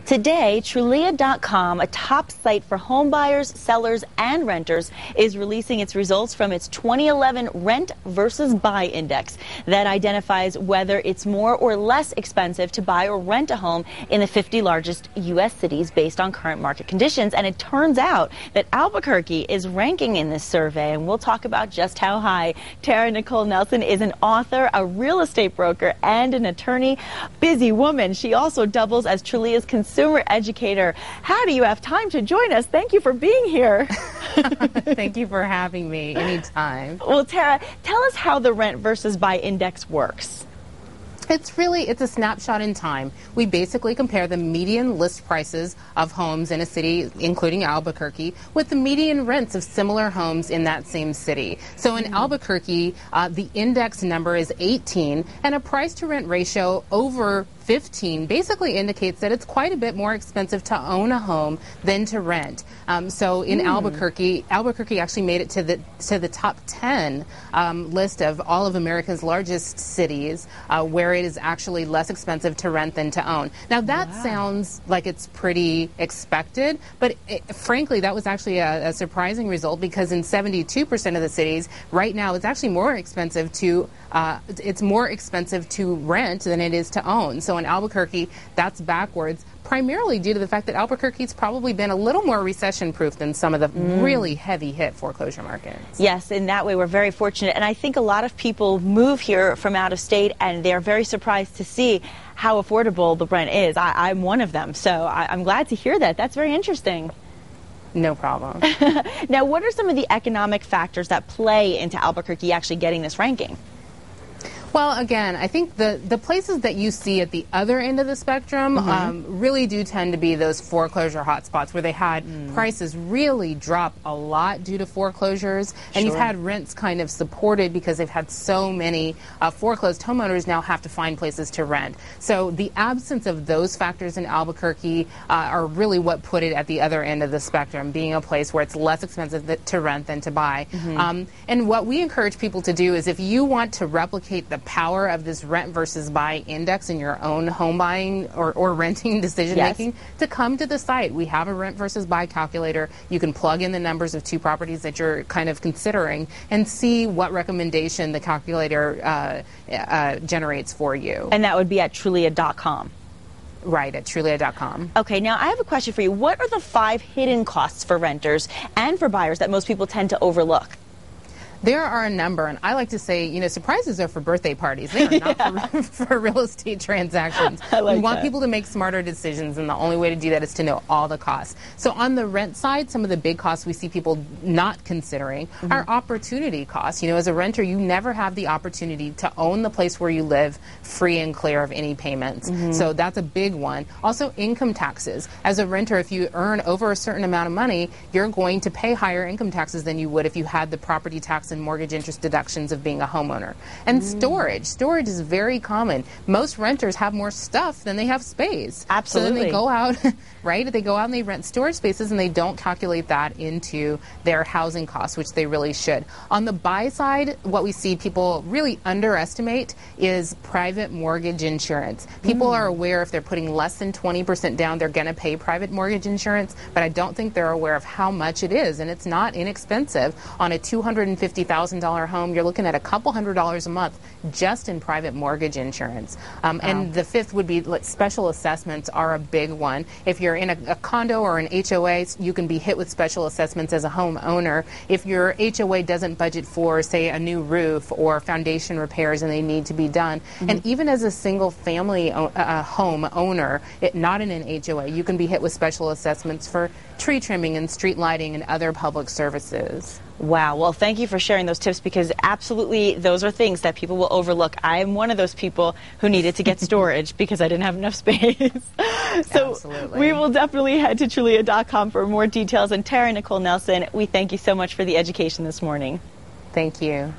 Today, Trulia.com, a top site for home buyers, sellers, and renters, is releasing its results from its 2011 Rent versus Buy Index that identifies whether it's more or less expensive to buy or rent a home in the 50 largest U.S. cities based on current market conditions. And it turns out that Albuquerque is ranking in this survey, and we'll talk about just how high. Nicole Nelson is an author, a real estate broker, and an attorney. Busy woman. She also doubles as Trulia's consumer educator. How do you have time to join us? Thank you for being here. Thank you for having me anytime. Well, Tara, tell us how the Rent versus Buy Index works. It's a snapshot in time. We basically compare the median list prices of homes in a city, including Albuquerque, with the median rents of similar homes in that same city. So in Albuquerque, the index number is 18, and a price to rent ratio over 15 basically indicates that it's quite a bit more expensive to own a home than to rent. So in Albuquerque actually made it to the top 10 list of all of America's largest cities where it is actually less expensive to rent than to own. Now that sounds like it's pretty expected, but frankly that was actually a surprising result, because in 72% of the cities right now it's actually more expensive to rent than it is to own. So in Albuquerque, that's backwards, primarily due to the fact that Albuquerque's probably been a little more recession-proof than some of the really heavy-hit foreclosure markets. Yes, in that way we're very fortunate. And I think a lot of people move here from out of state and they're very surprised to see how affordable the rent is. I'm one of them, so I'm glad to hear that. That's very interesting. No problem. Now, what are some of the economic factors that play into Albuquerque actually getting this ranking? Well, again, I think the places that you see at the other end of the spectrum really do tend to be those foreclosure hotspots where they had prices really drop a lot due to foreclosures, and you've had rents kind of supported because they've had so many foreclosed homeowners now have to find places to rent. So the absence of those factors in Albuquerque are really what put it at the other end of the spectrum, being a place where it's less expensive to rent than to buy. And what we encourage people to do is, if you want to replicate the power of this Rent versus Buy Index in your own home buying or renting decision making, to come to the site. We have a Rent versus Buy calculator. You can plug in the numbers of two properties that you're kind of considering and see what recommendation the calculator generates for you. And that would be at Trulia.com. Right, at Trulia.com. Okay, now I have a question for you. What are the 5 hidden costs for renters and for buyers that most people tend to overlook? There are a number, and I like to say, you know, surprises are for birthday parties. They are not for real estate transactions. We want people to make smarter decisions, and the only way to do that is to know all the costs. So on the rent side, some of the big costs we see people not considering are opportunity costs. You know, as a renter, you never have the opportunity to own the place where you live free and clear of any payments. So that's a big one. Also, income taxes. As a renter, if you earn over a certain amount of money, you're going to pay higher income taxes than you would if you had the property tax and mortgage interest deductions of being a homeowner. And storage is very common. Most renters have more stuff than they have space. Absolutely. So then they go out, right? They go out and they rent storage spaces, and they don't calculate that into their housing costs, which they really should. On the buy side, what we see people really underestimate is private mortgage insurance. People are aware if they're putting less than 20% down, they're going to pay private mortgage insurance, but I don't think they're aware of how much it is, and it's not inexpensive. On a $250,000 home, you're looking at a couple $100s a month just in private mortgage insurance. And the fifth would be special assessments are a big one. If you're in a condo or an HOA, you can be hit with special assessments as a homeowner. If your HOA doesn't budget for, say, a new roof or foundation repairs and they need to be done, and even as a single family home owner, not in an HOA, you can be hit with special assessments for tree trimming and street lighting and other public services. Wow. Well, thank you for sharing those tips, because absolutely those are things that people will overlook. I am one of those people who needed to get storage because I didn't have enough space. So absolutely. We will definitely head to Trulia.com for more details. And Nicole Nelson, we thank you so much for the education this morning. Thank you.